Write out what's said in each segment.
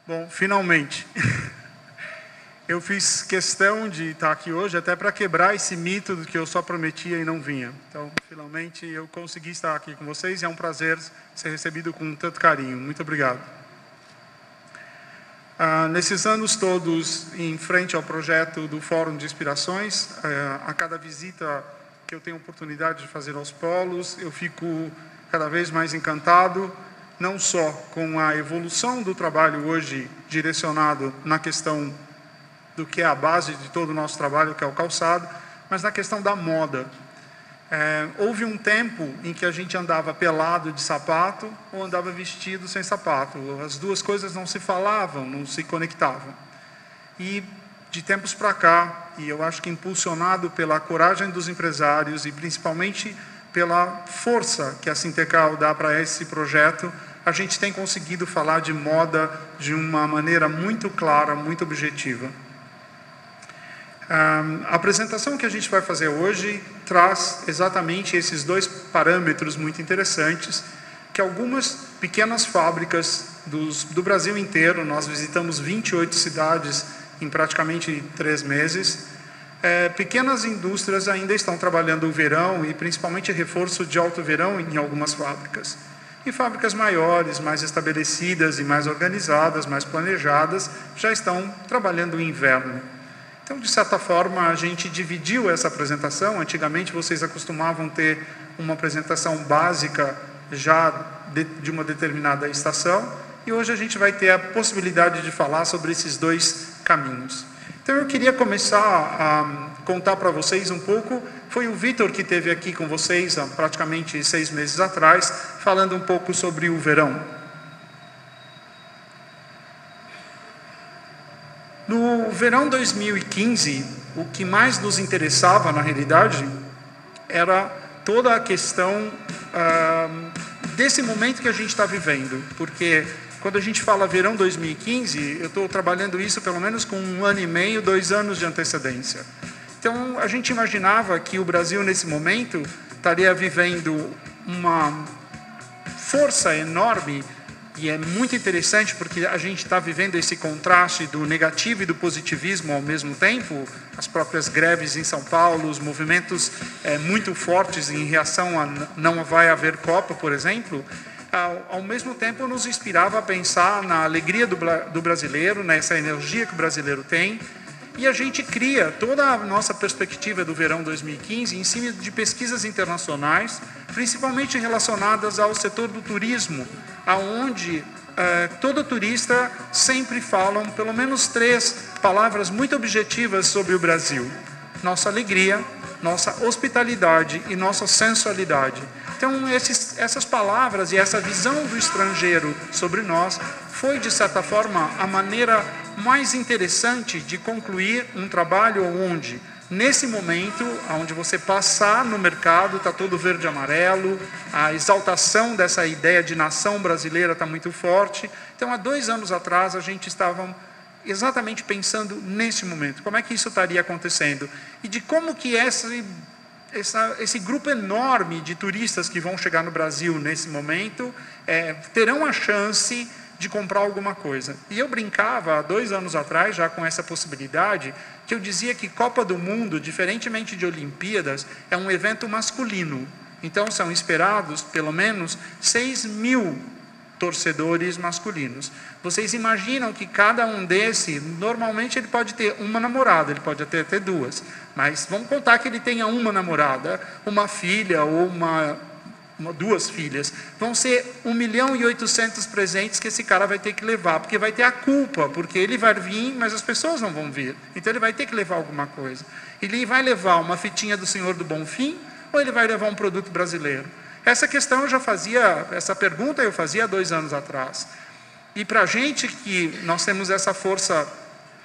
Bom, finalmente. Eu fiz questão de estar aqui hoje até para quebrar esse mito do que eu só prometia e não vinha. Então, finalmente, eu consegui estar aqui com vocês e é um prazer ser recebido com tanto carinho. Muito obrigado. Nesses anos todos, em frente ao projeto do Fórum de Inspirações, a cada visita que eu tenho oportunidade de fazer aos polos, eu fico cada vez mais encantado, não só com a evolução do trabalho hoje direcionado na questão do que é a base de todo o nosso trabalho, que é o calçado, mas na questão da moda. Houve um tempo em que a gente andava pelado de sapato ou andava vestido sem sapato. As duas coisas não se falavam, não se conectavam. E de tempos para cá, e eu acho que impulsionado pela coragem dos empresários e principalmente pela força que a Sintecal dá para esse projeto, a gente tem conseguido falar de moda de uma maneira muito clara, muito objetiva. A apresentação que a gente vai fazer hoje traz exatamente esses dois parâmetros muito interessantes, que algumas pequenas fábricas do Brasil inteiro, nós visitamos 28 cidades em praticamente 3 meses, pequenas indústrias ainda estão trabalhando o verão e principalmente reforço de alto verão em algumas fábricas. E fábricas maiores, mais estabelecidas e mais organizadas, mais planejadas, já estão trabalhando o inverno. Então, de certa forma, a gente dividiu essa apresentação. Antigamente, vocês acostumavam ter uma apresentação básica já de uma determinada estação, e hoje a gente vai ter a possibilidade de falar sobre esses dois caminhos. Então, eu queria começar a contar para vocês um pouco. Foi o Vitor que esteve aqui com vocês há praticamente 6 meses atrás, falando um pouco sobre o verão. No verão 2015, o que mais nos interessava, na realidade, era toda a questão desse momento que a gente está vivendo. Porque quando a gente fala verão 2015, eu estou trabalhando isso pelo menos com 1 ano e meio, 2 anos de antecedência. Então, a gente imaginava que o Brasil, nesse momento, estaria vivendo uma força enorme. E é muito interessante porque a gente está vivendo esse contraste do negativo e do positivismo ao mesmo tempo. As próprias greves em São Paulo, os movimentos muito fortes em reação a não vai haver Copa, por exemplo. Ao mesmo tempo nos inspirava a pensar na alegria do brasileiro, nessa energia que o brasileiro tem. E a gente cria toda a nossa perspectiva do verão 2015 em cima de pesquisas internacionais, principalmente relacionadas ao setor do turismo, aonde todo turista sempre falam pelo menos 3 palavras muito objetivas sobre o Brasil: nossa alegria, nossa hospitalidade e nossa sensualidade. Então, essas palavras e essa visão do estrangeiro sobre nós foi, de certa forma, a maneira mais interessante de concluir um trabalho onde, nesse momento, onde você passar no mercado, está todo verde e amarelo, a exaltação dessa ideia de nação brasileira está muito forte. Então, há 2 anos atrás, a gente estava exatamente pensando nesse momento, como é que isso estaria acontecendo, e de como que esse grupo enorme de turistas que vão chegar no Brasil nesse momento terão a chance de comprar alguma coisa. E eu brincava há 2 anos atrás, já com essa possibilidade, que eu dizia que Copa do Mundo, diferentemente de Olimpíadas, é um evento masculino. Então, são esperados, pelo menos, 6.000 torcedores masculinos. Vocês imaginam que cada um desse, normalmente ele pode ter uma namorada, ele pode até ter 2, mas vamos contar que ele tenha uma namorada, uma filha ou 2 filhas, vão ser 1.800.000 presentes que esse cara vai ter que levar, porque vai ter a culpa, porque ele vai vir, mas as pessoas não vão vir, então ele vai ter que levar alguma coisa. Ele vai levar uma fitinha do Senhor do Bonfim, ou ele vai levar um produto brasileiro? Essa questão eu já fazia, essa pergunta eu fazia há 2 anos atrás. E para a gente que nós temos essa força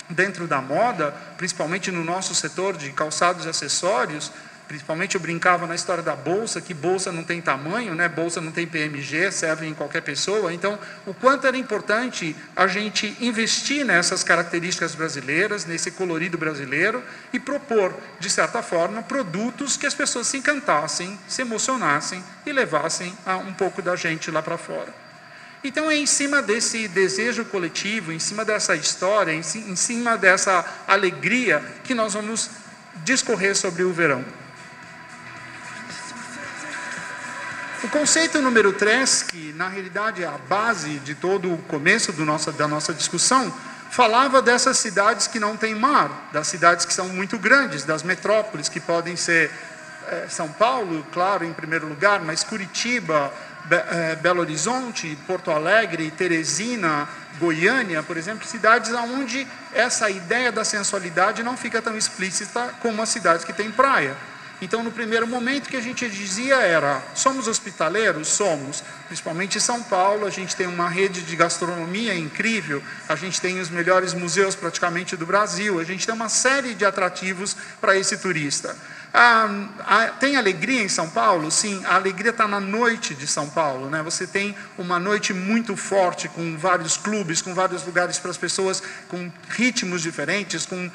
dentro da moda, principalmente no nosso setor de calçados e acessórios, principalmente eu brincava na história da bolsa, que bolsa não tem tamanho, né? Bolsa não tem PMG, serve em qualquer pessoa. Então, o quanto era importante a gente investir nessas características brasileiras, nesse colorido brasileiro, e propor, de certa forma, produtos que as pessoas se encantassem, se emocionassem e levassem um pouco da gente lá para fora. Então é em cima desse desejo coletivo, em cima dessa história, em cima dessa alegria, que nós vamos discorrer sobre o verão. O conceito número 3, que na realidade é a base de todo o começo da nossa discussão, falava dessas cidades que não têm mar, das cidades que são muito grandes, das metrópoles que podem ser São Paulo, claro, em primeiro lugar, mas Curitiba, Belo Horizonte, Porto Alegre, Teresina, Goiânia, por exemplo, cidades onde essa ideia da sensualidade não fica tão explícita como as cidades que têm praia. Então, no primeiro momento, o que a gente dizia era, somos hospitaleiros? Somos. Principalmente em São Paulo, a gente tem uma rede de gastronomia incrível, a gente tem os melhores museus praticamente do Brasil, a gente tem uma série de atrativos para esse turista. Tem alegria em São Paulo? Sim, a alegria está na noite de São Paulo, né? Você tem uma noite muito forte, com vários clubes, com vários lugares para as pessoas, com ritmos diferentes, com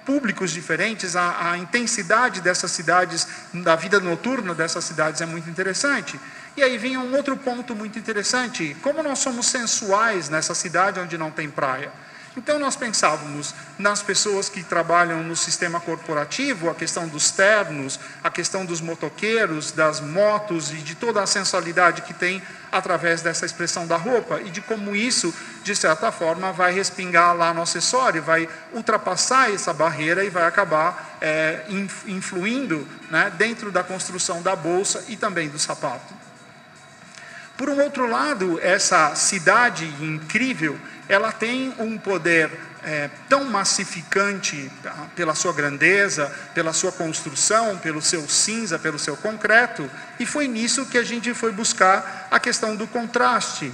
públicos diferentes. A intensidade dessas cidades, da vida noturna dessas cidades é muito interessante. E aí vem um outro ponto muito interessante, como nós somos sensuais nessa cidade onde não tem praia. Então nós pensávamos nas pessoas que trabalham no sistema corporativo, a questão dos ternos, a questão dos motoqueiros, das motos e de toda a sensualidade que tem através dessa expressão da roupa e de como isso, de certa forma, vai respingar lá no acessório, vai ultrapassar essa barreira e vai acabar influindo, né, dentro da construção da bolsa e também do sapato. Por um outro lado, essa cidade incrível, ela tem um poder tão massificante pela sua grandeza, pela sua construção, pelo seu cinza, pelo seu concreto, e foi nisso que a gente foi buscar a questão do contraste.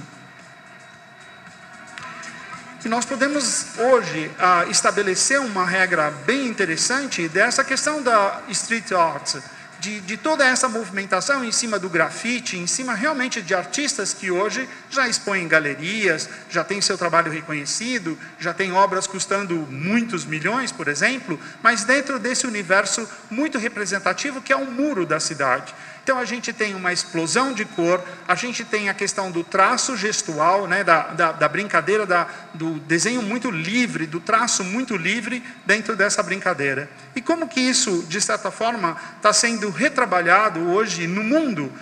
E nós podemos hoje estabelecer uma regra bem interessante dessa questão da street art, de toda essa movimentação em cima do grafite, em cima realmente de artistas que hoje já expõem em galerias, já tem seu trabalho reconhecido, já tem obras custando muitos milhões, por exemplo, mas dentro desse universo muito representativo que é o muro da cidade. Então a gente tem uma explosão de cor, a gente tem a questão do traço gestual, né, da brincadeira, do desenho muito livre, do traço muito livre dentro dessa brincadeira. E como que isso, de certa forma, está sendo retrabalhado hoje no mundo?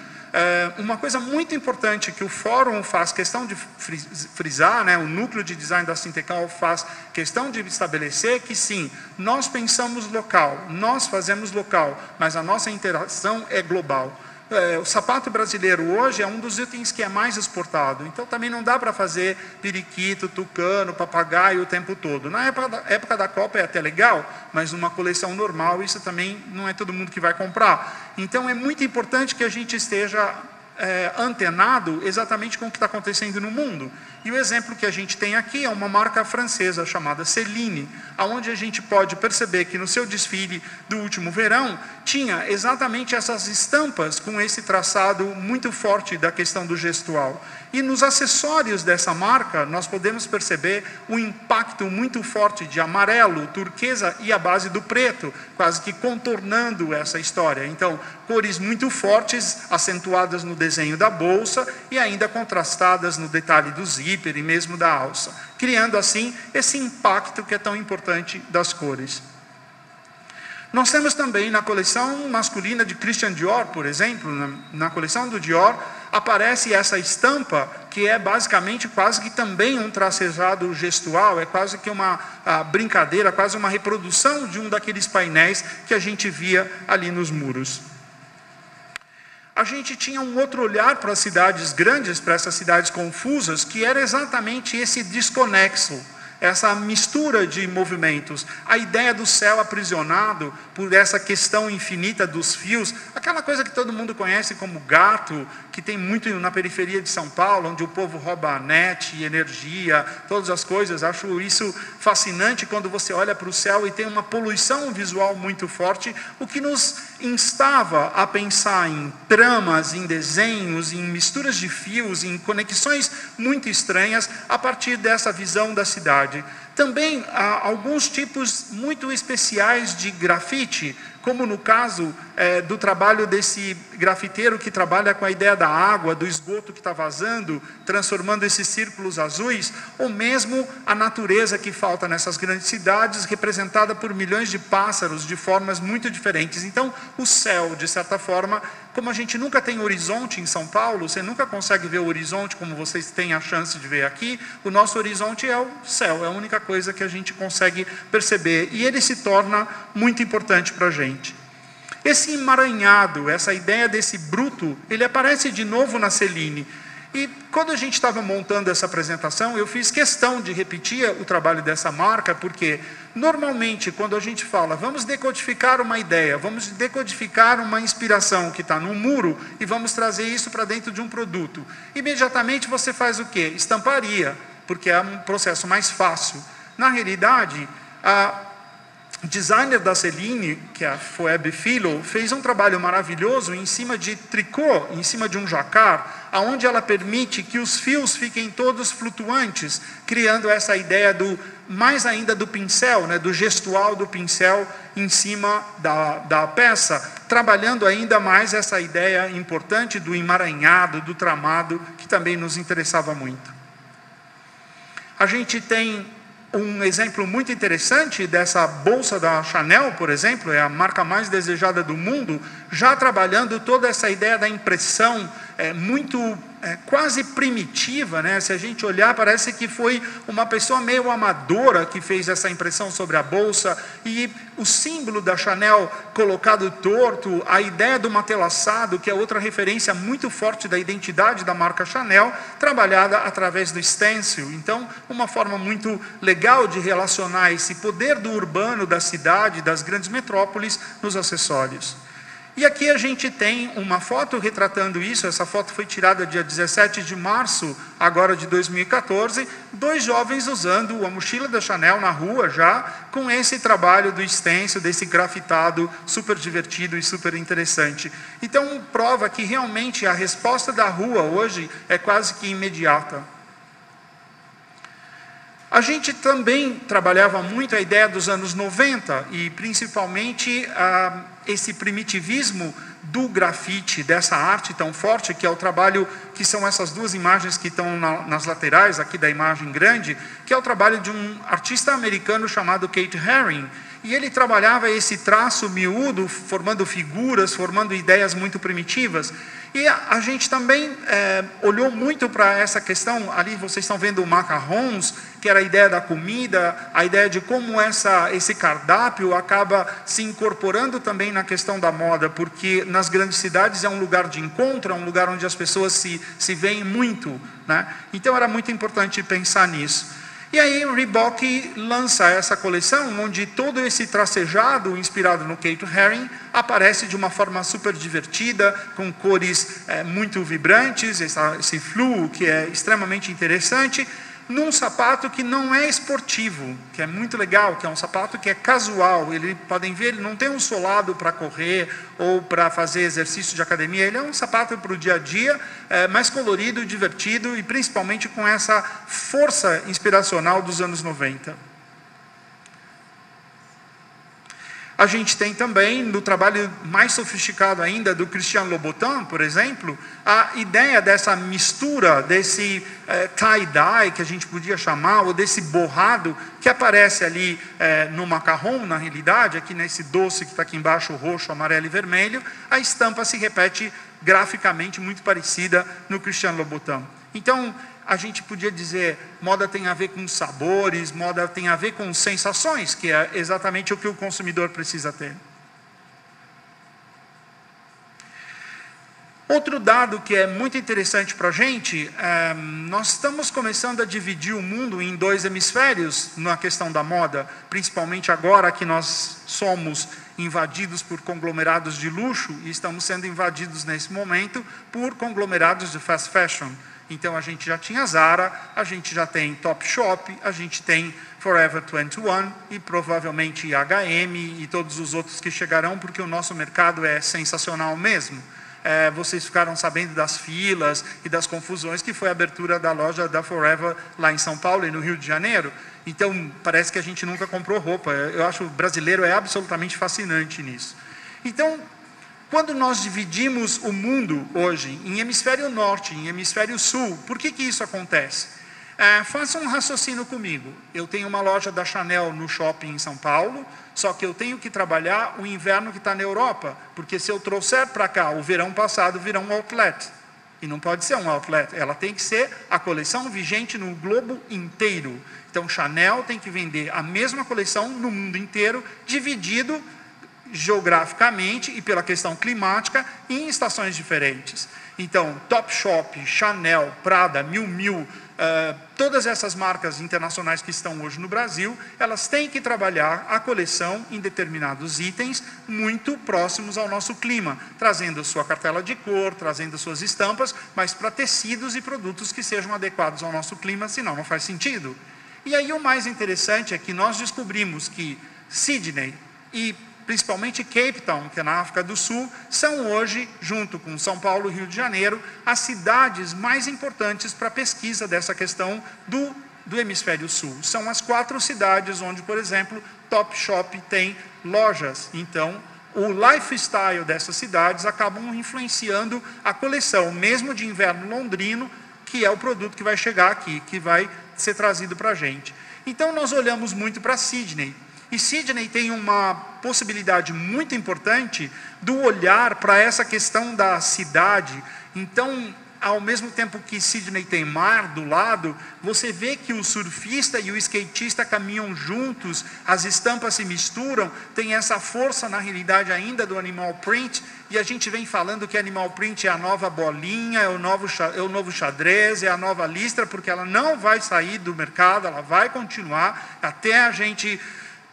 Uma coisa muito importante que o Fórum faz questão de frisar, né, o núcleo de design da Sintecal faz questão de estabelecer que sim, nós pensamos local, nós fazemos local, mas a nossa interação é global. O sapato brasileiro hoje é um dos itens que é mais exportado, então também não dá para fazer periquito, tucano, papagaio o tempo todo. Na época da Copa é até legal, mas numa coleção normal isso também não é todo mundo que vai comprar. Então é muito importante que a gente esteja antenado exatamente com o que está acontecendo no mundo. E o exemplo que a gente tem aqui é uma marca francesa chamada Celine, onde a gente pode perceber que no seu desfile do último verão tinha exatamente essas estampas com esse traçado muito forte da questão do gestual. E nos acessórios dessa marca nós podemos perceber um impacto muito forte de amarelo, turquesa e a base do preto, quase que contornando essa história. Então, cores muito fortes, acentuadas no desenho da bolsa e ainda contrastadas no detalhe do zíper e mesmo da alça, criando assim esse impacto que é tão importante das cores. Nós temos também na coleção masculina de Christian Dior, por exemplo, na coleção do Dior, aparece essa estampa que é basicamente quase que também um tracejado gestual, é quase que uma brincadeira, quase uma reprodução de um daqueles painéis que a gente via ali nos muros. A gente tinha um outro olhar para as cidades grandes, para essas cidades confusas, que era exatamente esse desconexo, essa mistura de movimentos, a ideia do céu aprisionado por essa questão infinita dos fios, aquela coisa que todo mundo conhece como gato, que tem muito na periferia de São Paulo, onde o povo rouba a net, energia, todas as coisas. Acho isso fascinante quando você olha para o céu e tem uma poluição visual muito forte, o que nos instava a pensar em tramas, em desenhos, em misturas de fios, em conexões muito estranhas a partir dessa visão da cidade. Também há alguns tipos muito especiais de grafite, como no caso do trabalho desse grafiteiro que trabalha com a ideia da água, do esgoto que está vazando, transformando esses círculos azuis, ou mesmo a natureza que falta nessas grandes cidades, representada por milhões de pássaros de formas muito diferentes. Então, o céu, de certa forma, como a gente nunca tem horizonte em São Paulo, você nunca consegue ver o horizonte como vocês têm a chance de ver aqui, o nosso horizonte é o céu, é a única coisa que a gente consegue perceber, e ele se torna muito importante para a gente. Esse emaranhado, essa ideia desse bruto, ele aparece de novo na Céline. E quando a gente estava montando essa apresentação, eu fiz questão de repetir o trabalho dessa marca, porque normalmente quando a gente fala, vamos decodificar uma ideia, vamos decodificar uma inspiração que está no muro e vamos trazer isso para dentro de um produto, imediatamente você faz o quê? Estamparia, porque é um processo mais fácil. Na realidade, a designer da Céline, que é a Phoebe Philo, fez um trabalho maravilhoso em cima de tricô, em cima de um jacar, aonde ela permite que os fios fiquem todos flutuantes, criando essa ideia mais ainda do pincel, do gestual do pincel em cima da peça, trabalhando ainda mais essa ideia importante do emaranhado, do tramado, que também nos interessava muito. A gente tem um exemplo muito interessante dessa bolsa da Chanel, por exemplo, é a marca mais desejada do mundo, já trabalhando toda essa ideia da impressão quase primitiva, Se a gente olhar, parece que foi uma pessoa meio amadora que fez essa impressão sobre a bolsa, e o símbolo da Chanel colocado torto, a ideia do matelassado, que é outra referência muito forte da identidade da marca Chanel, trabalhada através do stencil. Então, uma forma muito legal de relacionar esse poder do urbano, da cidade, das grandes metrópoles, nos acessórios. E aqui a gente tem uma foto retratando isso. Essa foto foi tirada dia 17 de março, agora de 2014, dois jovens usando a mochila da Chanel na rua já, com esse trabalho do stencil, desse grafitado super divertido e super interessante. Então, prova que realmente a resposta da rua hoje é quase que imediata. A gente também trabalhava muito a ideia dos anos 90, e principalmente esse primitivismo do grafite, dessa arte tão forte, que é o trabalho, que são essas duas imagens que estão nas laterais aqui da imagem grande, que é o trabalho de um artista americano chamado Keith Haring, e ele trabalhava esse traço miúdo, formando figuras, formando ideias muito primitivas. E a gente também olhou muito para essa questão, ali vocês estão vendo o macarrons, que era a ideia da comida, a ideia de como esse cardápio acaba se incorporando também na questão da moda, porque nas grandes cidades é um lugar de encontro, é um lugar onde as pessoas se veem muito, Então era muito importante pensar nisso. E aí o Reebok lança essa coleção, onde todo esse tracejado, inspirado no Keith Haring, aparece de uma forma super divertida, com cores muito vibrantes, esse fluo que é extremamente interessante, num sapato que não é esportivo, que é muito legal, que é um sapato que é casual. Podem ver, ele não tem um solado para correr ou para fazer exercício de academia, ele é um sapato para o dia a dia, mais colorido, divertido, e principalmente com essa força inspiracional dos anos 90. A gente tem também, no trabalho mais sofisticado ainda do Christian Louboutin, por exemplo, a ideia dessa mistura, desse tie-dye, que a gente podia chamar, ou desse borrado, que aparece ali no macarrão, na realidade, aqui nesse doce que está aqui embaixo, roxo, amarelo e vermelho, a estampa se repete graficamente muito parecida no Christian Louboutin. Então, a gente podia dizer, moda tem a ver com sabores, moda tem a ver com sensações, que é exatamente o que o consumidor precisa ter. Outro dado que é muito interessante para a gente, nós estamos começando a dividir o mundo em dois hemisférios na questão da moda, principalmente agora que nós somos invadidos por conglomerados de luxo, e estamos sendo invadidos nesse momento por conglomerados de fast fashion. Então a gente já tinha Zara, a gente já tem Topshop, a gente tem Forever 21 e provavelmente H&M e todos os outros que chegarão, porque o nosso mercado é sensacional mesmo. Vocês ficaram sabendo das filas e das confusões que foi a abertura da loja da Forever lá em São Paulo e no Rio de Janeiro. Então parece que a gente nunca comprou roupa. Eu acho que o brasileiro é absolutamente fascinante nisso. Então, quando nós dividimos o mundo hoje em hemisfério norte, em hemisfério sul, por que isso acontece? Faça um raciocínio comigo. Eu tenho uma loja da Chanel no shopping em São Paulo, só que eu tenho que trabalhar o inverno que está na Europa, porque se eu trouxer para cá o verão passado, virá um outlet. E não pode ser um outlet, ela tem que ser a coleção vigente no globo inteiro. Então, Chanel tem que vender a mesma coleção no mundo inteiro, dividido geograficamente e pela questão climática em estações diferentes. Então, Topshop, Chanel, Prada, Miu Miu, todas essas marcas internacionais que estão hoje no Brasil, elas têm que trabalhar a coleção em determinados itens muito próximos ao nosso clima, trazendo sua cartela de cor, trazendo suas estampas, mas para tecidos e produtos que sejam adequados ao nosso clima, senão não faz sentido. E aí o mais interessante é que nós descobrimos que Sydney e principalmente Cape Town, que é na África do Sul, são hoje, junto com São Paulo e Rio de Janeiro, as cidades mais importantes para a pesquisa dessa questão do hemisfério sul. São as 4 cidades onde, por exemplo, Topshop tem lojas. Então, o lifestyle dessas cidades acabam influenciando a coleção, mesmo de inverno londrino, que é o produto que vai chegar aqui, que vai ser trazido para a gente. Então, nós olhamos muito para Sydney. E Sydney tem uma possibilidade muito importante do olhar para essa questão da cidade. Então, ao mesmo tempo que Sydney tem mar do lado, você vê que o surfista e o skatista caminham juntos, as estampas se misturam, tem essa força na realidade ainda do animal print, e a gente vem falando que animal print é a nova bolinha, é o novo xadrez, é a nova listra, porque ela não vai sair do mercado, ela vai continuar até a gente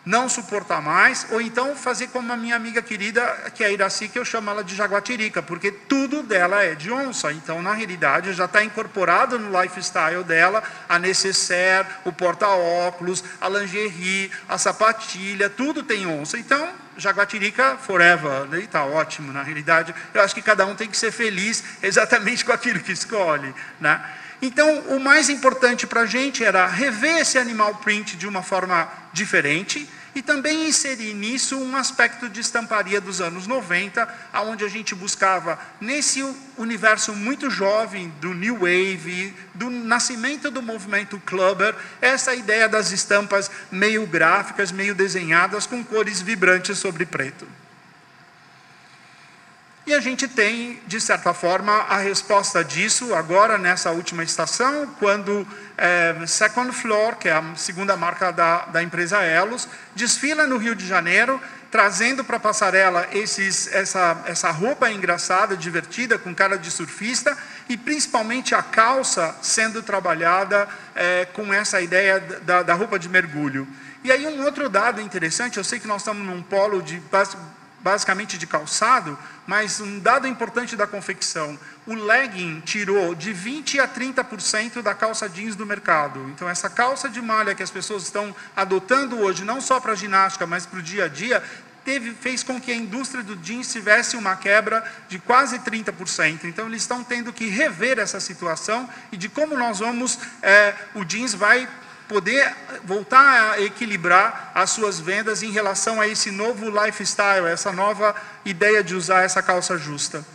não suportar mais, ou então fazer como a minha amiga querida, que é a Iraci, que eu chamo ela de jaguatirica, porque tudo dela é de onça. Então, na realidade, já está incorporado no lifestyle dela a necessaire, o porta-óculos, a lingerie, a sapatilha, tudo tem onça. Então, jaguatirica forever, e está ótimo, na realidade. Eu acho que cada um tem que ser feliz exatamente com aquilo que escolhe, né? Então, o mais importante para a gente era rever esse animal print de uma forma diferente e também inserir nisso um aspecto de estamparia dos anos 90, onde a gente buscava, nesse universo muito jovem do New Wave, do nascimento do movimento clubber, essa ideia das estampas meio gráficas, meio desenhadas, com cores vibrantes sobre preto. E a gente tem, de certa forma, a resposta disso agora nessa última estação, quando Second Floor, que é a segunda marca da empresa Elos, desfila no Rio de Janeiro, trazendo para a passarela essa roupa engraçada, divertida, com cara de surfista, e principalmente a calça sendo trabalhada com essa ideia da roupa de mergulho. E aí um outro dado interessante, eu sei que nós estamos num polo basicamente de calçado, mas um dado importante da confecção, o legging tirou de 20% a 30% da calça jeans do mercado. Então, essa calça de malha que as pessoas estão adotando hoje, não só para a ginástica, mas para o dia a dia, fez com que a indústria do jeans tivesse uma quebra de quase 30%. Então, eles estão tendo que rever essa situação e de como nós vamos, o jeans vai poder voltar a equilibrar as suas vendas em relação a esse novo lifestyle, essa nova ideia de usar essa calça justa.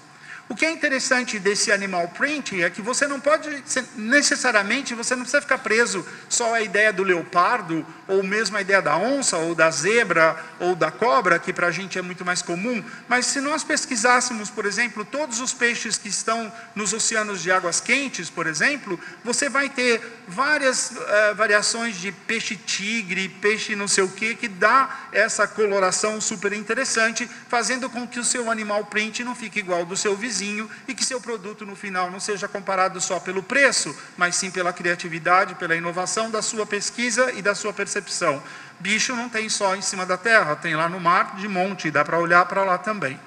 O que é interessante desse animal print é que você não pode, necessariamente, você não precisa ficar preso só à ideia do leopardo, ou mesmo à ideia da onça, ou da zebra, ou da cobra, que para a gente é muito mais comum, mas se nós pesquisássemos, por exemplo, todos os peixes que estão nos oceanos de águas quentes, por exemplo, você vai ter várias variações de peixe-tigre, peixe não sei o que dá essa coloração super interessante, fazendo com que o seu animal print não fique igual ao do seu vizinho, e que seu produto no final não seja comparado só pelo preço, mas sim pela criatividade, pela inovação da sua pesquisa e da sua percepção. Bicho não tem só em cima da terra, tem lá no mar de monte, dá para olhar para lá também.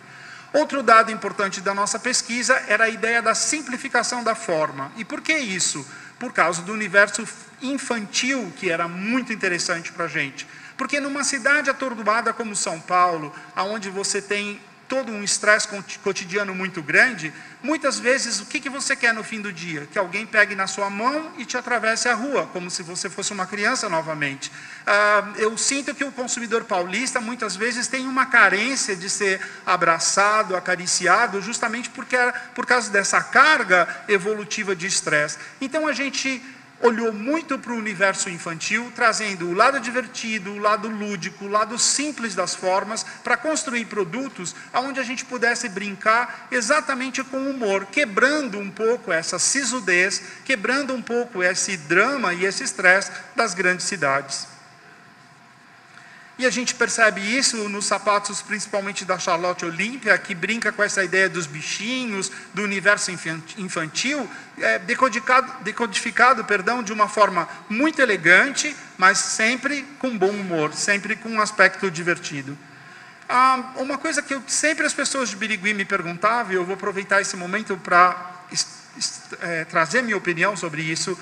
Outro dado importante da nossa pesquisa era a ideia da simplificação da forma. E por que isso? Por causa do universo infantil, que era muito interessante para a gente. Porque numa cidade atordoada como São Paulo, onde você tem todo um estresse cotidiano muito grande, muitas vezes o que você quer no fim do dia? Que alguém pegue na sua mão e te atravesse a rua, como se você fosse uma criança novamente. Eu sinto que o consumidor paulista muitas vezes tem uma carência de ser abraçado, acariciado, justamente por causa dessa carga evolutiva de estresse. Então a gente olhou muito para o universo infantil, trazendo o lado divertido, o lado lúdico, o lado simples das formas, para construir produtos onde a gente pudesse brincar exatamente com humor, quebrando um pouco essa sisudez, quebrando um pouco esse drama e esse estresse das grandes cidades. E a gente percebe isso nos sapatos, principalmente da Charlotte Olympia, que brinca com essa ideia dos bichinhos, do universo infantil, decodificado, de uma forma muito elegante, mas sempre com bom humor, sempre com um aspecto divertido. Uma coisa que sempre as pessoas de Birigui me perguntavam, e eu vou aproveitar esse momento para trazer minha opinião sobre isso.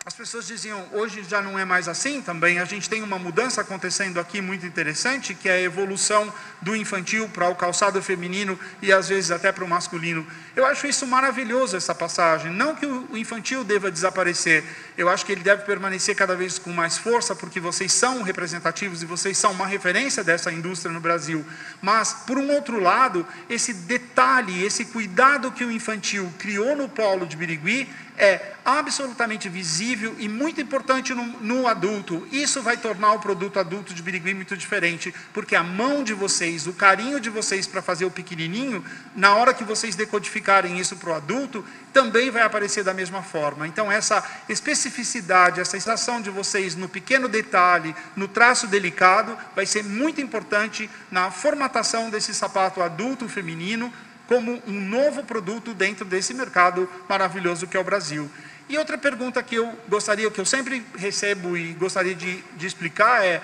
As pessoas diziam, hoje já não é mais assim também, a gente tem uma mudança acontecendo aqui muito interessante, que é a evolução do infantil para o calçado feminino e às vezes até para o masculino. Eu acho isso maravilhoso, essa passagem. Não que o infantil deva desaparecer, eu acho que ele deve permanecer cada vez com mais força, porque vocês são representativos e vocês são uma referência dessa indústria no Brasil. Mas, por um outro lado, esse detalhe, esse cuidado que o infantil criou no polo de Birigui, é absolutamente visível e muito importante no adulto. Isso vai tornar o produto adulto de Birigui muito diferente, porque a mão de vocês, o carinho de vocês para fazer o pequenininho, na hora que vocês decodificarem isso para o adulto, também vai aparecer da mesma forma. Então essa especificidade, essa sensação de vocês no pequeno detalhe, no traço delicado, vai ser muito importante na formatação desse sapato adulto feminino, como um novo produto dentro desse mercado maravilhoso que é o Brasil. E outra pergunta que eu sempre recebo e gostaria de explicar é,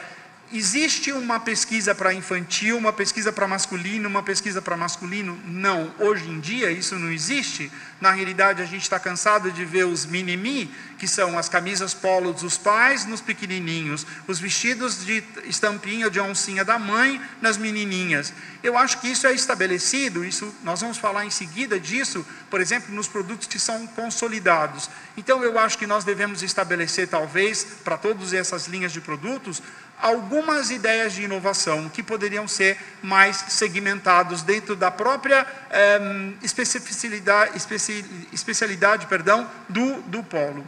existe uma pesquisa para infantil, uma pesquisa para masculino, uma pesquisa para masculino? Não, hoje em dia isso não existe. Na realidade a gente está cansado de ver os mini-mi, que são as camisas polo dos pais nos pequenininhos, os vestidos de estampinha de oncinha da mãe nas menininhas. Eu acho que isso é estabelecido, nós vamos falar em seguida disso, por exemplo, nos produtos que são consolidados. Então eu acho que nós devemos estabelecer, talvez, para todas essas linhas de produtos, algumas ideias de inovação que poderiam ser mais segmentados dentro da própria especialidade do polo.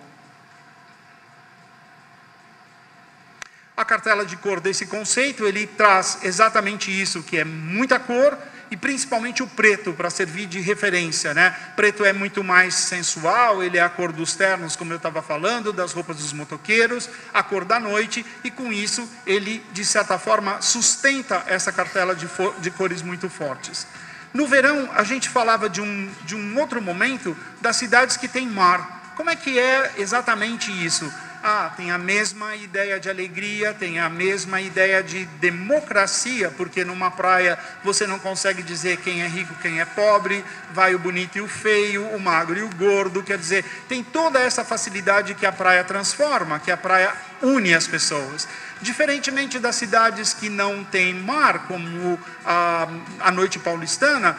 A cartela de cor desse conceito, ele traz exatamente isso, que é muita cor, e principalmente o preto, para servir de referência, né? Preto é muito mais sensual, ele é a cor dos ternos, como eu estava falando, das roupas dos motoqueiros, a cor da noite, e com isso ele, de certa forma, sustenta essa cartela de cores muito fortes. No verão, a gente falava de um outro momento, das cidades que têm mar. Como é que é exatamente isso? Tem a mesma ideia de alegria, tem a mesma ideia de democracia, porque numa praia você não consegue dizer quem é rico, quem é pobre, vai o bonito e o feio, o magro e o gordo, quer dizer, tem toda essa facilidade que a praia transforma, que a praia une as pessoas. Diferentemente das cidades que não têm mar, como a noite paulistana,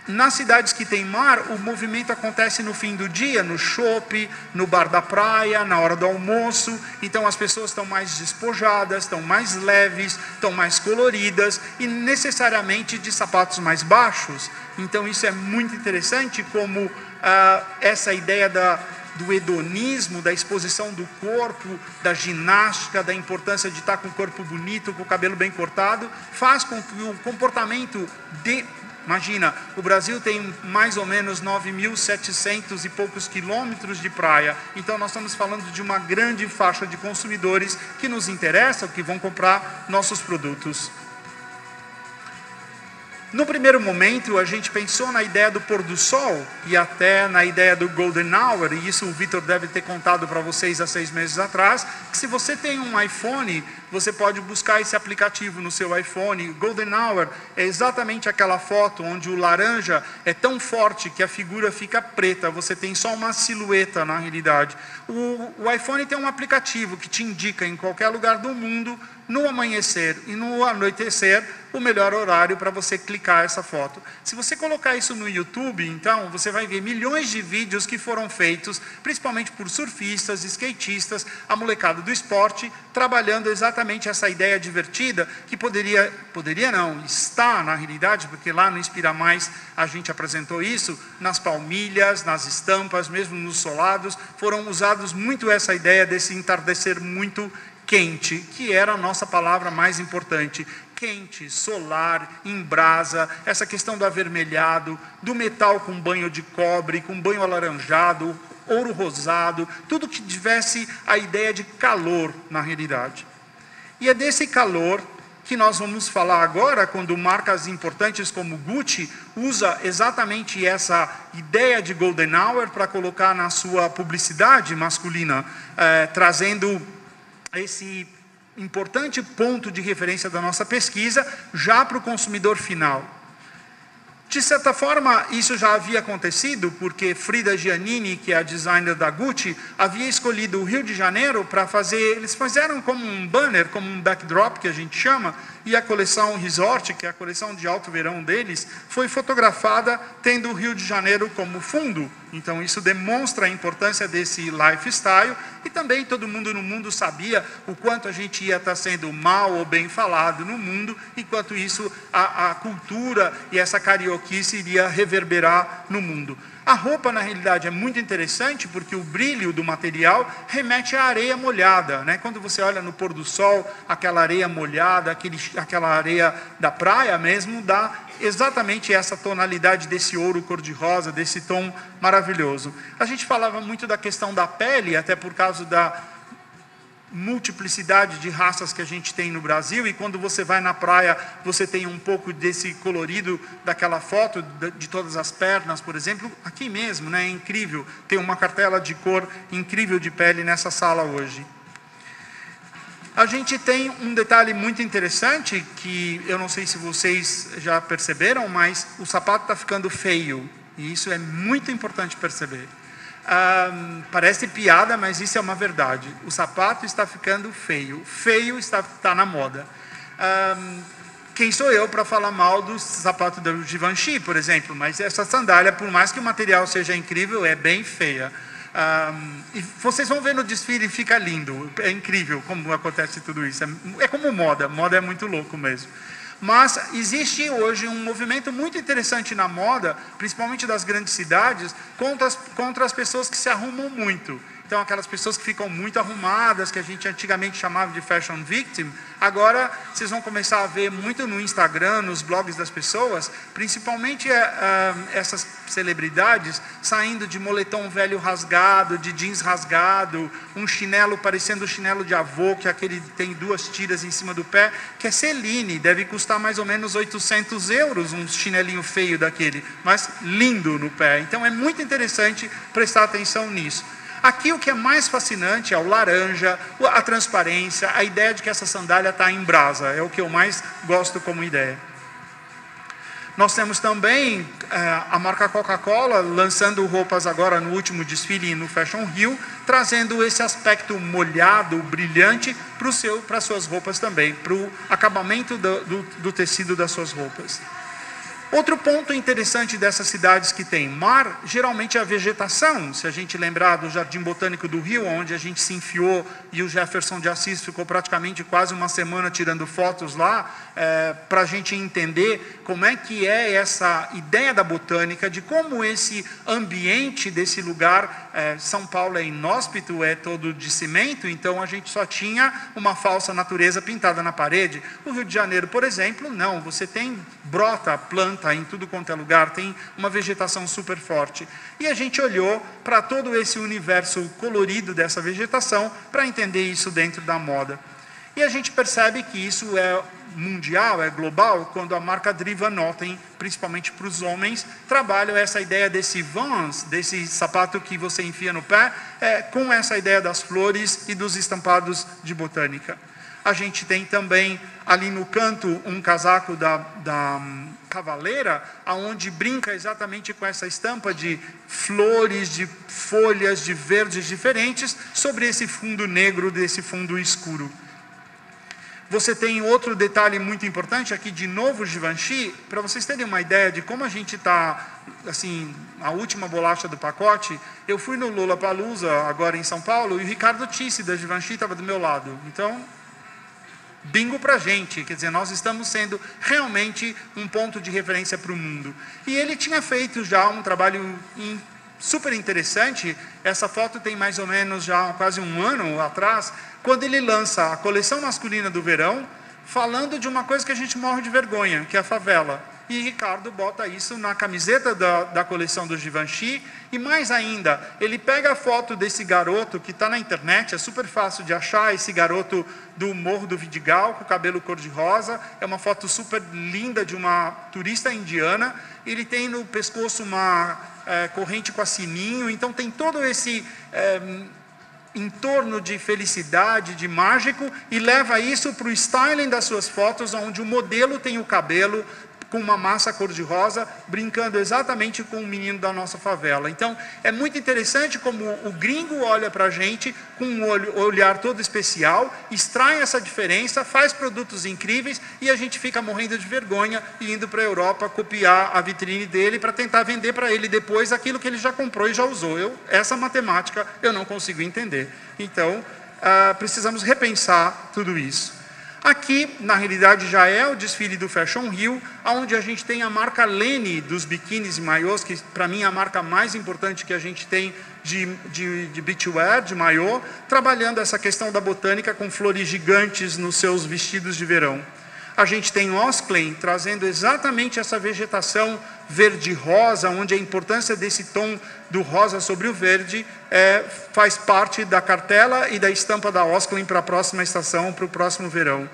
nas cidades que tem mar, o movimento acontece no fim do dia, no chopp, no bar da praia, na hora do almoço. Então as pessoas estão mais despojadas, estão mais leves, estão mais coloridas e necessariamente de sapatos mais baixos. Então isso é muito interessante, como essa ideia do hedonismo, da exposição do corpo, da ginástica, da importância de estar com o corpo bonito, com o cabelo bem cortado, faz com que o comportamento Imagina, o Brasil tem mais ou menos 9.700 e poucos quilômetros de praia, então nós estamos falando de uma grande faixa de consumidores que nos interessam, que vão comprar nossos produtos. No primeiro momento, a gente pensou na ideia do pôr do sol e até na ideia do Golden Hour, e isso o Vitor deve ter contado para vocês há 6 meses atrás, que se você tem um iPhone, você pode buscar esse aplicativo no seu iPhone. Golden Hour é exatamente aquela foto onde o laranja é tão forte que a figura fica preta, você tem só uma silhueta na realidade. O iPhone tem um aplicativo que te indica em qualquer lugar do mundo, no amanhecer e no anoitecer, o melhor horário para você clicar essa foto. Se você colocar isso no YouTube, então, você vai ver milhões de vídeos que foram feitos, principalmente por surfistas, skatistas, a molecada do esporte, trabalhando exatamente essa ideia divertida, que está na realidade, porque lá no Inspira Mais a gente apresentou isso, nas palmilhas, nas estampas, mesmo nos solados, foram usados muito essa ideia desse entardecer muito quente, que era a nossa palavra mais importante. Quente, solar, em brasa, essa questão do avermelhado, do metal com banho de cobre, com banho alaranjado, ouro rosado, tudo que tivesse a ideia de calor na realidade. E é desse calor que nós vamos falar agora, quando marcas importantes como Gucci usa exatamente essa ideia de Golden Hour para colocar na sua publicidade masculina, trazendo esse importante ponto de referência da nossa pesquisa já para o consumidor final. De certa forma, isso já havia acontecido, porque Frida Giannini, que é a designer da Gucci, havia escolhido o Rio de Janeiro para fazer, eles fizeram como um banner, como um backdrop, que a gente chama, e a coleção Resort, que é a coleção de alto verão deles, foi fotografada tendo o Rio de Janeiro como fundo. Então, isso demonstra a importância desse lifestyle, e também todo mundo no mundo sabia o quanto a gente ia estar sendo mal ou bem falado no mundo, enquanto isso, a cultura e essa carioquice iria reverberar no mundo. A roupa, na realidade, é muito interessante, porque o brilho do material remete à areia molhada, né? Quando você olha no pôr do sol, aquela areia molhada, aquela areia da praia mesmo, dá exatamente essa tonalidade desse ouro cor-de-rosa, desse tom maravilhoso. A gente falava muito da questão da pele, até por causa da multiplicidade de raças que a gente tem no Brasil, e quando você vai na praia, você tem um pouco desse colorido daquela foto de todas as pernas, por exemplo, aqui mesmo, né? É incrível, tem uma cartela de cor incrível de pele nessa sala hoje. A gente tem um detalhe muito interessante, que eu não sei se vocês já perceberam, mas o sapato está ficando feio, e isso é muito importante perceber. Parece piada, mas isso é uma verdade. O sapato está ficando feio. Feio está na moda. Quem sou eu para falar mal do sapato do Givenchy, por exemplo? Mas essa sandália, por mais que o material seja incrível, é bem feia. E vocês vão ver no desfile, fica lindo. É incrível como acontece tudo isso. É como moda. Moda é muito louco mesmo. Mas existe hoje um movimento muito interessante na moda, principalmente das grandes cidades, contra as pessoas que se arrumam muito. Então, aquelas pessoas que ficam muito arrumadas, que a gente antigamente chamava de fashion victim, agora vocês vão começar a ver muito no Instagram, nos blogs das pessoas, principalmente essas celebridades saindo de moletom velho rasgado, de jeans rasgado, um chinelo parecendo o chinelo de avô, que é aquele que tem 2 tiras em cima do pé, que é Celine, deve custar mais ou menos 800 euros, um chinelinho feio daquele, mas lindo no pé. Então, é muito interessante prestar atenção nisso. Aqui o que é mais fascinante é o laranja, a transparência, a ideia de que essa sandália está em brasa, é o que eu mais gosto como ideia. Nós temos também a marca Coca-Cola lançando roupas agora no último desfile no Fashion Rio, trazendo esse aspecto molhado, brilhante para as suas roupas também, para o acabamento do tecido das suas roupas. Outro ponto interessante dessas cidades que tem mar, geralmente é a vegetação. Se a gente lembrar do Jardim Botânico do Rio, onde a gente se enfiou e o Jefferson de Assis ficou praticamente quase uma semana tirando fotos lá, para a gente entender como é que é essa ideia da botânica, de como esse ambiente desse lugar, São Paulo é inóspito, é todo de cimento, então a gente só tinha uma falsa natureza pintada na parede. O Rio de Janeiro, por exemplo, não, você tem brota, planta, em tudo quanto é lugar, tem uma vegetação super forte. E a gente olhou para todo esse universo colorido dessa vegetação para entender isso dentro da moda. E a gente percebe que isso é mundial, é global, quando a marca Driva Noten, principalmente para os homens, trabalha essa ideia desse Vans, desse sapato que você enfia no pé, com essa ideia das flores e dos estampados de botânica. A gente tem também ali no canto um casaco da Cavaleira, aonde brinca exatamente com essa estampa de flores, de folhas, de verdes diferentes, sobre esse fundo negro, desse fundo escuro. Você tem outro detalhe muito importante aqui, de novo, Givenchy, para vocês terem uma ideia de como a gente está, assim, a última bolacha do pacote. Eu fui no Lollapalooza, agora em São Paulo, e o Ricardo Tisci, da Givenchy, estava do meu lado. Então, bingo para a gente, quer dizer, nós estamos sendo realmente um ponto de referência para o mundo. E ele tinha feito já um trabalho super interessante. Essa foto tem mais ou menos já quase um ano atrás, quando ele lança a coleção masculina do verão, falando de uma coisa que a gente morre de vergonha, que é a favela. E Ricardo bota isso na camiseta da coleção do Givenchy, e mais ainda, ele pega a foto desse garoto que está na internet, é super fácil de achar, esse garoto do Morro do Vidigal, com o cabelo cor-de-rosa, é uma foto super linda de uma turista indiana, ele tem no pescoço uma corrente com a sininho, então tem todo esse entorno de felicidade, de mágico, e leva isso para o styling das suas fotos, onde o modelo tem o cabelo com uma massa cor-de-rosa, brincando exatamente com o menino da nossa favela. Então, é muito interessante como o gringo olha para a gente com um olhar todo especial, extrai essa diferença, faz produtos incríveis, e a gente fica morrendo de vergonha e indo para a Europa copiar a vitrine dele para tentar vender para ele depois aquilo que ele já comprou e já usou. Essa matemática eu não consigo entender. Então, precisamos repensar tudo isso. Aqui, na realidade, já é o desfile do Fashion Rio, onde a gente tem a marca Lene dos biquínis e maiôs, que para mim é a marca mais importante que a gente tem de beachwear, de maiô, trabalhando essa questão da botânica com flores gigantes nos seus vestidos de verão. A gente tem Osklen trazendo exatamente essa vegetação verde-rosa, onde a importância desse tom do rosa sobre o verde faz parte da cartela e da estampa da Osklen para a próxima estação, para o próximo verão.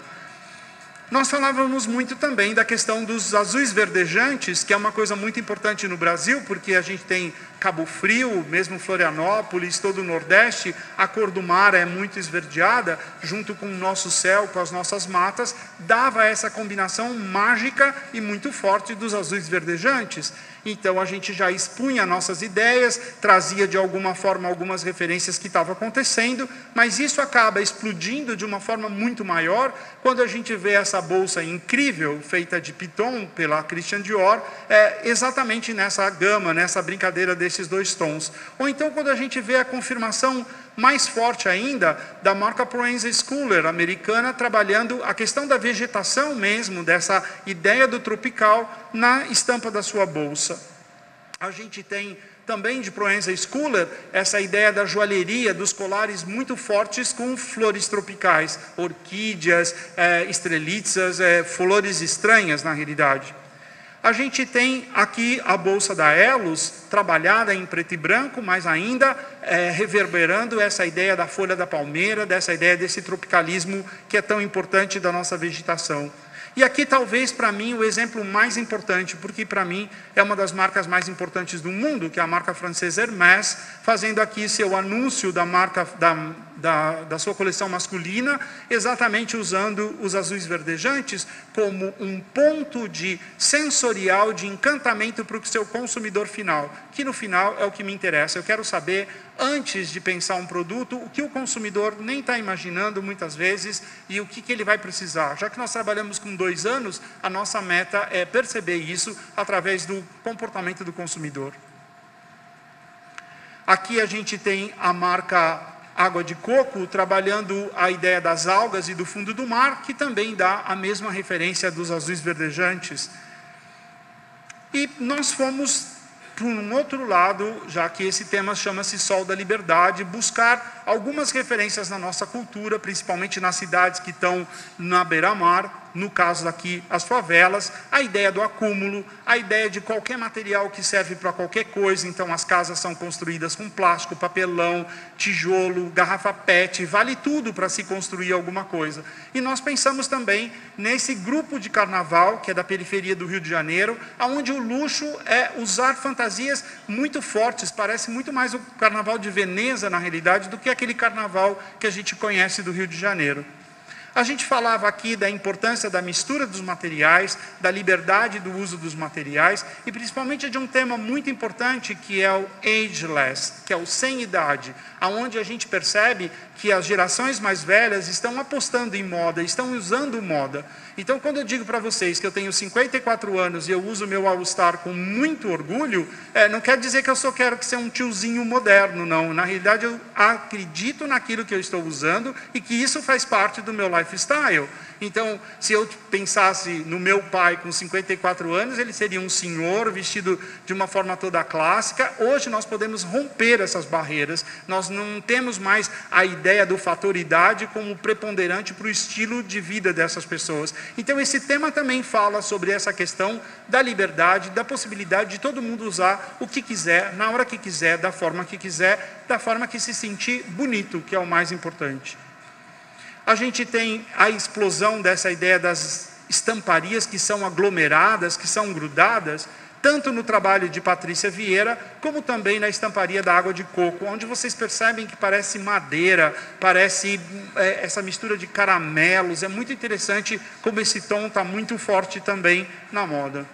Nós falávamos muito também da questão dos azuis verdejantes, que é uma coisa muito importante no Brasil, porque a gente tem Cabo Frio, mesmo Florianópolis, todo o Nordeste, a cor do mar é muito esverdeada, junto com o nosso céu, com as nossas matas, dava essa combinação mágica e muito forte dos azuis verdejantes. Então a gente já expunha nossas ideias, trazia de alguma forma algumas referências que estavam acontecendo, mas isso acaba explodindo de uma forma muito maior quando a gente vê essa bolsa incrível, feita de piton pela Christian Dior, exatamente nessa gama, nessa brincadeira desses dois tons. Ou então quando a gente vê a confirmação mais forte ainda da marca Proenza Schouler, americana, trabalhando a questão da vegetação mesmo, dessa ideia do tropical na estampa da sua bolsa. A gente tem também de Proenza Schouler essa ideia da joalheria, dos colares muito fortes com flores tropicais, orquídeas, estrelitzas, flores estranhas na realidade. A gente tem aqui a bolsa da Elos, trabalhada em preto e branco, mas ainda reverberando essa ideia da folha da palmeira, dessa ideia desse tropicalismo que é tão importante da nossa vegetação. E aqui talvez para mim o exemplo mais importante, porque para mim é uma das marcas mais importantes do mundo, que é a marca francesa Hermès, fazendo aqui seu anúncio da marca da sua coleção masculina, exatamente usando os azuis verdejantes como um ponto de sensorial, de encantamento para o seu consumidor final, que no final é o que me interessa. Eu quero saber, antes de pensar um produto, o que o consumidor nem está imaginando muitas vezes e o que ele vai precisar. Já que nós trabalhamos com 2 anos, a nossa meta é perceber isso através do comportamento do consumidor. Aqui a gente tem a marca Água de Coco, trabalhando a ideia das algas e do fundo do mar, que também dá a mesma referência dos azuis verdejantes. E nós fomos por um outro lado, já que esse tema chama-se Sol da Liberdade, buscar algumas referências na nossa cultura, principalmente nas cidades que estão na beira-mar, no caso aqui as favelas, a ideia do acúmulo, a ideia de qualquer material que serve para qualquer coisa. Então as casas são construídas com plástico, papelão, tijolo, garrafa PET, vale tudo para se construir alguma coisa. E nós pensamos também nesse grupo de carnaval, que é da periferia do Rio de Janeiro, onde o luxo é usar fantasias muito fortes, parece muito mais o carnaval de Veneza, na realidade, do que aquele carnaval que a gente conhece do Rio de Janeiro. A gente falava aqui da importância da mistura dos materiais, da liberdade do uso dos materiais, e principalmente de um tema muito importante que é o ageless, que é o sem idade, aonde a gente percebe que as gerações mais velhas estão apostando em moda, estão usando moda. Então, quando eu digo para vocês que eu tenho 54 anos e eu uso meu All-Star com muito orgulho, não quer dizer que eu só quero ser um tiozinho moderno, não. Na realidade, eu acredito naquilo que eu estou usando e que isso faz parte do meu lifestyle. Então, se eu pensasse no meu pai com 54 anos, ele seria um senhor vestido de uma forma toda clássica. Hoje nós podemos romper essas barreiras. Nós não temos mais a ideia do fator idade como preponderante para o estilo de vida dessas pessoas. Então, esse tema também fala sobre essa questão da liberdade, da possibilidade de todo mundo usar o que quiser, na hora que quiser, da forma que se sentir bonito, que é o mais importante. A gente tem a explosão dessa ideia das estamparias que são aglomeradas, que são grudadas, tanto no trabalho de Patrícia Vieira, como também na estamparia da água de coco, onde vocês percebem que parece madeira, parece essa mistura de caramelos. É muito interessante como esse tom está muito forte também na moda.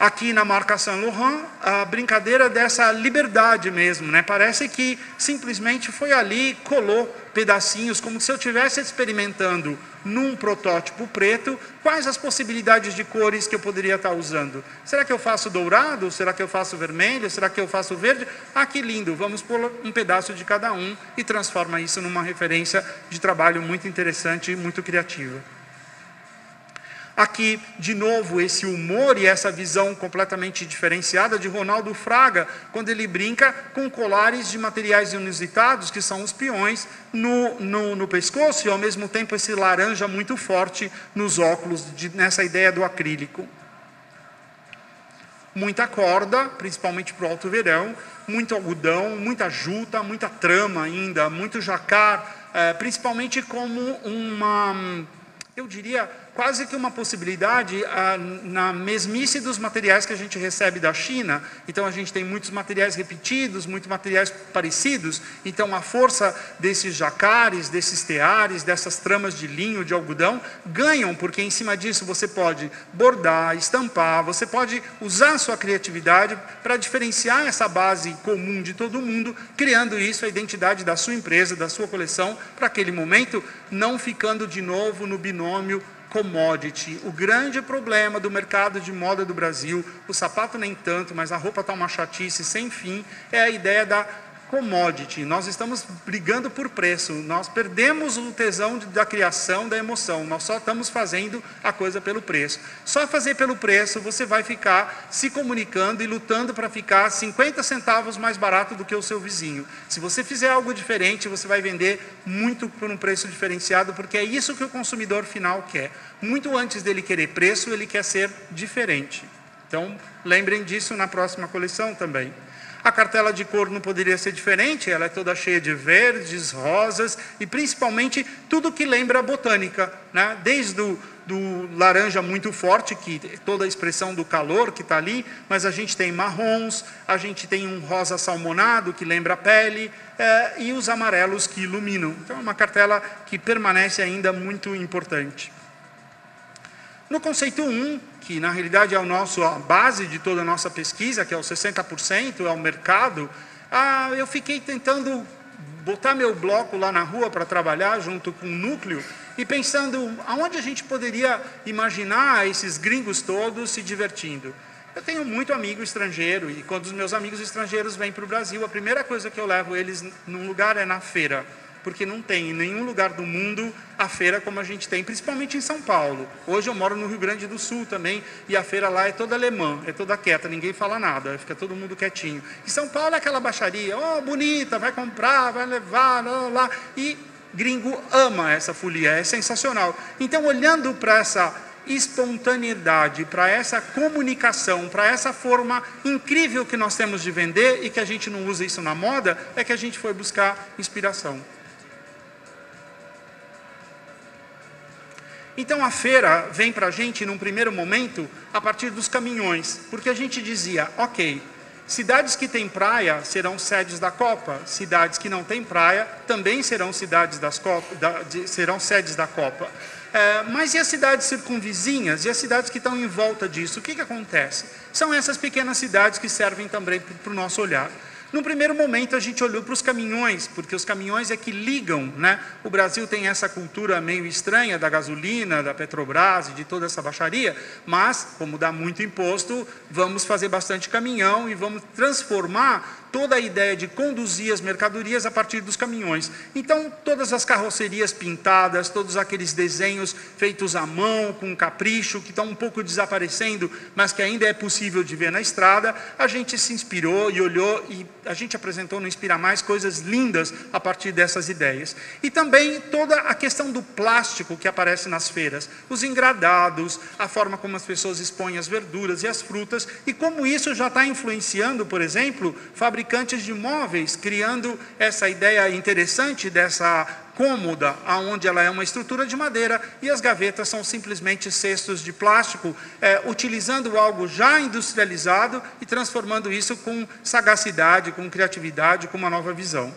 Aqui na marca Saint Laurent, a brincadeira dessa liberdade mesmo, né? Parece que simplesmente foi ali, colou pedacinhos, como se eu estivesse experimentando num protótipo preto, quais as possibilidades de cores que eu poderia estar usando. Será que eu faço dourado? Será que eu faço vermelho? Será que eu faço verde? Ah, que lindo! Vamos pôr um pedaço de cada um e transforma isso numa referência de trabalho muito interessante e muito criativa. Aqui, de novo, esse humor e essa visão completamente diferenciada de Ronaldo Fraga, quando ele brinca com colares de materiais inusitados, que são os peões, no pescoço, e ao mesmo tempo esse laranja muito forte nos óculos, nessa ideia do acrílico. Muita corda, principalmente para o alto verão, muito algodão, muita juta, muita trama ainda, muito jacar, principalmente como uma, eu diria, quase que uma possibilidade na mesmice dos materiais que a gente recebe da China. Então, a gente tem muitos materiais repetidos, muitos materiais parecidos. Então, a força desses jacares, desses teares, dessas tramas de linho, de algodão, ganham, porque em cima disso você pode bordar, estampar, você pode usar a sua criatividade para diferenciar essa base comum de todo mundo, criando isso, a identidade da sua empresa, da sua coleção, para aquele momento, não ficando de novo no binômio commodity. O grande problema do mercado de moda do Brasil, o sapato nem tanto, mas a roupa está uma chatice sem fim, é a ideia da commodity. Nós estamos brigando por preço, nós perdemos o tesão da criação, da emoção, nós só estamos fazendo a coisa pelo preço. Só fazer pelo preço, você vai ficar se comunicando e lutando para ficar 50 centavos mais barato do que o seu vizinho. Se você fizer algo diferente, você vai vender muito por um preço diferenciado, porque é isso que o consumidor final quer. Muito antes dele querer preço, ele quer ser diferente. Então, lembrem disso na próxima coleção também. A cartela de cor não poderia ser diferente, ela é toda cheia de verdes, rosas e principalmente tudo que lembra a botânica, né? Desde do laranja muito forte, que toda a expressão do calor que está ali, mas a gente tem marrons, a gente tem um rosa salmonado que lembra a pele, e os amarelos que iluminam. Então é uma cartela que permanece ainda muito importante. No conceito 1, que na realidade é a base de toda a nossa pesquisa, que é o 60%, é o mercado, eu fiquei tentando botar meu bloco lá na rua para trabalhar junto com o núcleo e pensando aonde a gente poderia imaginar esses gringos todos se divertindo. Eu tenho muito amigo estrangeiro e quando os meus amigos estrangeiros vêm para o Brasil, a primeira coisa que eu levo eles num lugar é na feira. Porque não tem em nenhum lugar do mundo a feira como a gente tem, principalmente em São Paulo. Hoje eu moro no Rio Grande do Sul também, e a feira lá é toda alemã, é toda quieta, ninguém fala nada, fica todo mundo quietinho. Em São Paulo é aquela baixaria, bonita, vai comprar, vai levar, lá. E gringo ama essa folia, é sensacional. Então, olhando para essa espontaneidade, para essa comunicação, para essa forma incrível que nós temos de vender, e que a gente não usa isso na moda, é que a gente foi buscar inspiração. Então a feira vem para a gente, num primeiro momento, a partir dos caminhões, porque a gente dizia, ok, Cidades que têm praia serão sedes da Copa, cidades que não têm praia também serão sedes da Copa. Mas e as cidades circunvizinhas, e as cidades que estão em volta disso? O que acontece? São essas pequenas cidades que servem também para o nosso olhar. No primeiro momento, a gente olhou para os caminhões, porque os caminhões é que ligam, né? O Brasil tem essa cultura meio estranha da gasolina, da Petrobras e de toda essa baixaria, mas, como dá muito imposto, vamos fazer bastante caminhão e vamos transformar toda a ideia de conduzir as mercadorias a partir dos caminhões. Então, todas as carrocerias pintadas, todos aqueles desenhos feitos à mão, com capricho, que estão um pouco desaparecendo, mas que ainda é possível de ver na estrada, a gente se inspirou e olhou, e a gente apresentou no Inspira Mais coisas lindas a partir dessas ideias. E também toda a questão do plástico que aparece nas feiras, os engradados, a forma como as pessoas expõem as verduras e as frutas, e como isso já está influenciando, por exemplo, fabricantes de móveis, criando essa ideia interessante dessa cômoda, onde ela é uma estrutura de madeira e as gavetas são simplesmente cestos de plástico, utilizando algo já industrializado e transformando isso com sagacidade, com criatividade, com uma nova visão.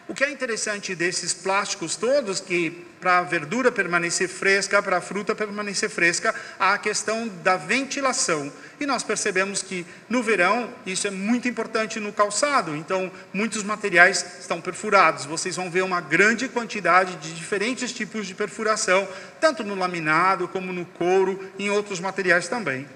O que é interessante desses plásticos todos, que para a verdura permanecer fresca, para a fruta permanecer fresca, há a questão da ventilação. E nós percebemos que no verão isso é muito importante no calçado, então muitos materiais estão perfurados. Vocês vão ver uma grande quantidade de diferentes tipos de perfuração, tanto no laminado como no couro e em outros materiais também.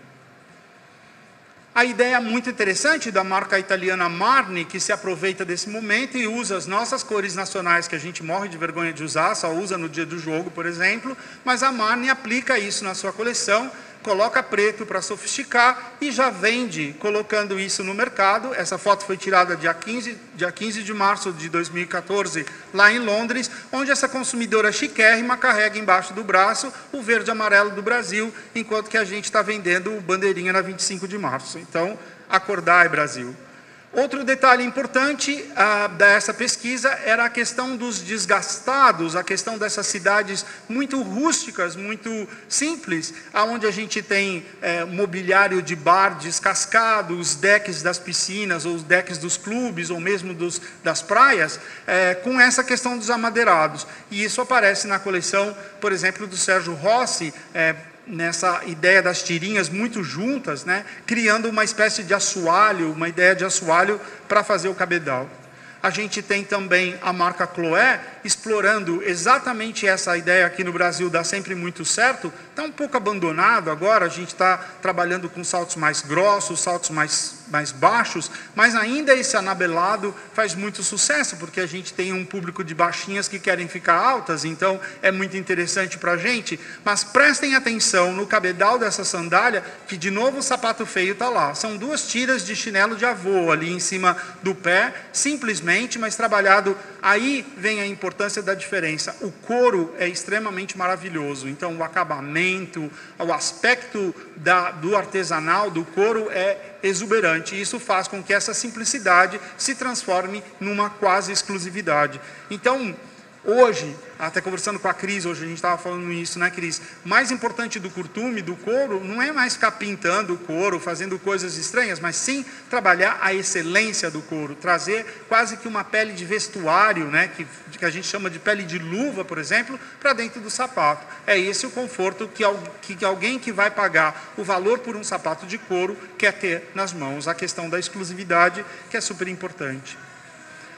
A ideia muito interessante da marca italiana Marni, que se aproveita desse momento e usa as nossas cores nacionais, que a gente morre de vergonha de usar, só usa no dia do jogo, por exemplo, mas a Marni aplica isso na sua coleção, coloca preto para sofisticar e já vende, colocando isso no mercado. Essa foto foi tirada dia 15 de março de 2014, lá em Londres, onde essa consumidora chiquérrima carrega embaixo do braço o verde e amarelo do Brasil, enquanto que a gente está vendendo o bandeirinha na 25 de março. Então, acordai, Brasil. Outro detalhe importante dessa pesquisa era a questão dos desgastados, a questão dessas cidades muito rústicas, muito simples, onde a gente tem mobiliário de bar descascado, os decks das piscinas, ou os decks dos clubes, ou mesmo das praias, com essa questão dos amadeirados. E isso aparece na coleção, por exemplo, do Sérgio Rossi, nessa ideia das tirinhas muito juntas, né, criando uma espécie de assoalho, uma ideia de assoalho para fazer o cabedal. A gente tem também a marca Chloé, explorando exatamente essa ideia. Aqui no Brasil dá sempre muito certo, está um pouco abandonado agora, a gente está trabalhando com saltos mais grossos, saltos mais baixos, mas ainda esse anabelado faz muito sucesso, porque a gente tem um público de baixinhas que querem ficar altas, então é muito interessante para a gente, mas prestem atenção no cabedal dessa sandália, que de novo o sapato feio está lá, são duas tiras de chinelo de avô ali em cima do pé, simplesmente, mas trabalhado. Aí vem a importância da diferença. O couro é extremamente maravilhoso, então o acabamento, o aspecto do artesanal do couro é exuberante, e isso faz com que essa simplicidade se transforme numa quase exclusividade. Então, hoje, até conversando com a Cris, hoje a gente estava falando isso, né, Cris? Mais importante do curtume, do couro, não é mais ficar pintando o couro, fazendo coisas estranhas, mas sim trabalhar a excelência do couro, trazer quase que uma pele de vestuário, né, que a gente chama de pele de luva, por exemplo, para dentro do sapato. É esse o conforto que alguém que vai pagar o valor por um sapato de couro quer ter nas mãos. A questão da exclusividade, que é super importante.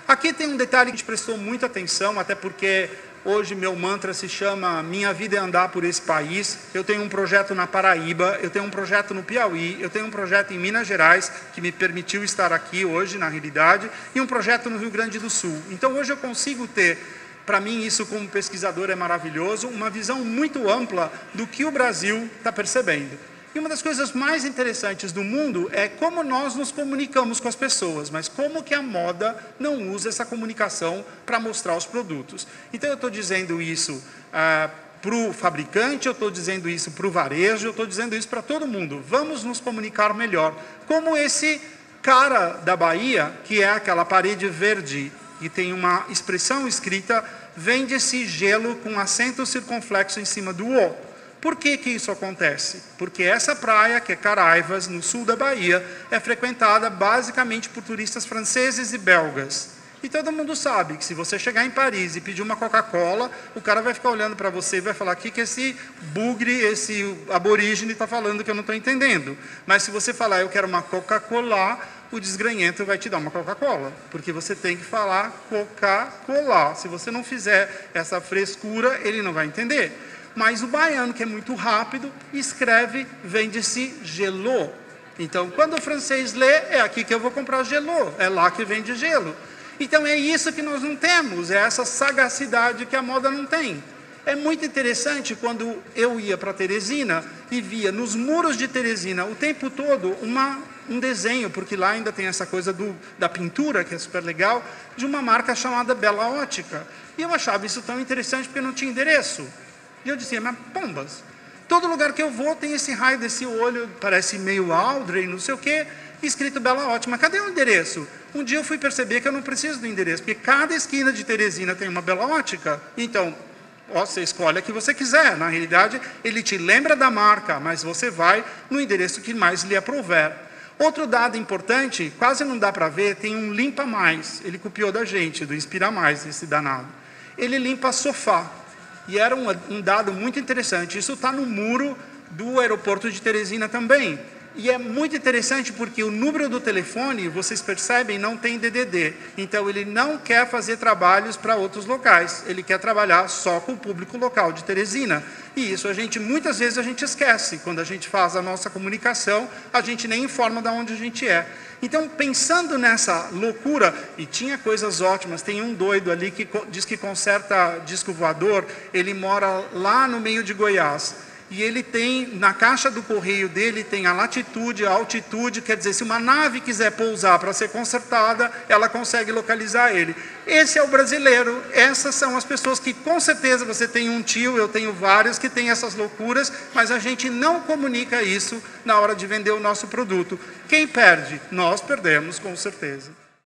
Aqui tem um detalhe que a gente prestou muita atenção, até porque hoje meu mantra se chama Minha Vida é Andar por Esse País. Eu tenho um projeto na Paraíba, eu tenho um projeto no Piauí, eu tenho um projeto em Minas Gerais, que me permitiu estar aqui hoje, na realidade, e um projeto no Rio Grande do Sul. Então hoje eu consigo ter, para mim isso como pesquisador é maravilhoso, uma visão muito ampla do que o Brasil está percebendo. E uma das coisas mais interessantes do mundo é como nós nos comunicamos com as pessoas, mas como que a moda não usa essa comunicação para mostrar os produtos. Então eu estou dizendo isso para o fabricante, eu estou dizendo isso para o varejo, eu estou dizendo isso para todo mundo. Vamos nos comunicar melhor. Como esse cara da Bahia, que é aquela parede verde, e tem uma expressão escrita, vende-se gelo com acento circunflexo em cima do O. Por que que isso acontece? Porque essa praia, que é Caraivas, no sul da Bahia, é frequentada basicamente por turistas franceses e belgas. E todo mundo sabe que se você chegar em Paris e pedir uma Coca-Cola, o cara vai ficar olhando para você e vai falar: o que que esse bugre, esse aborígene está falando que eu não estou entendendo? Mas se você falar: eu quero uma Coca-Cola, o desgranhento vai te dar uma Coca-Cola, porque você tem que falar Coca-Cola. Se você não fizer essa frescura, ele não vai entender. Mas o baiano, que é muito rápido, escreve, vende-se gelô. Então, quando o francês lê, é aqui que eu vou comprar gelô, é lá que vende gelo. Então é isso que nós não temos, é essa sagacidade que a moda não tem. É muito interessante quando eu ia para Teresina e via nos muros de Teresina o tempo todo um desenho, porque lá ainda tem essa coisa da pintura, que é super legal, de uma marca chamada Bela Ótica. E eu achava isso tão interessante porque não tinha endereço. E eu dizia: mas pombas, todo lugar que eu vou tem esse raio desse olho, parece meio Aldrey, não sei o quê, escrito Bela Ótica. Cadê o endereço? Um dia eu fui perceber que eu não preciso do endereço, porque cada esquina de Teresina tem uma Bela Ótica. Então, você escolhe a que você quiser. Na realidade, ele te lembra da marca, mas você vai no endereço que mais lhe aprouver. Outro dado importante, quase não dá para ver, tem um Limpa Mais. Ele copiou da gente, do Inspira Mais, esse danado. Ele limpa sofá. E era um dado muito interessante. Isso está no muro do aeroporto de Teresina também. E é muito interessante porque o número do telefone, vocês percebem, não tem DDD. Então, ele não quer fazer trabalhos para outros locais. Ele quer trabalhar só com o público local de Teresina. E isso muitas vezes a gente esquece. Quando a gente faz a nossa comunicação, a gente nem informa de onde a gente é. Então, pensando nessa loucura, e tinha coisas ótimas, tem um doido ali que diz que conserta disco voador, ele mora lá no meio de Goiás. E ele tem, na caixa do correio dele, tem a latitude, a altitude, quer dizer, se uma nave quiser pousar para ser consertada, ela consegue localizar ele. Esse é o brasileiro, essas são as pessoas que, com certeza, você tem um tio, eu tenho vários, que tem essas loucuras, mas a gente não comunica isso na hora de vender o nosso produto. Quem perde? Nós perdemos, com certeza.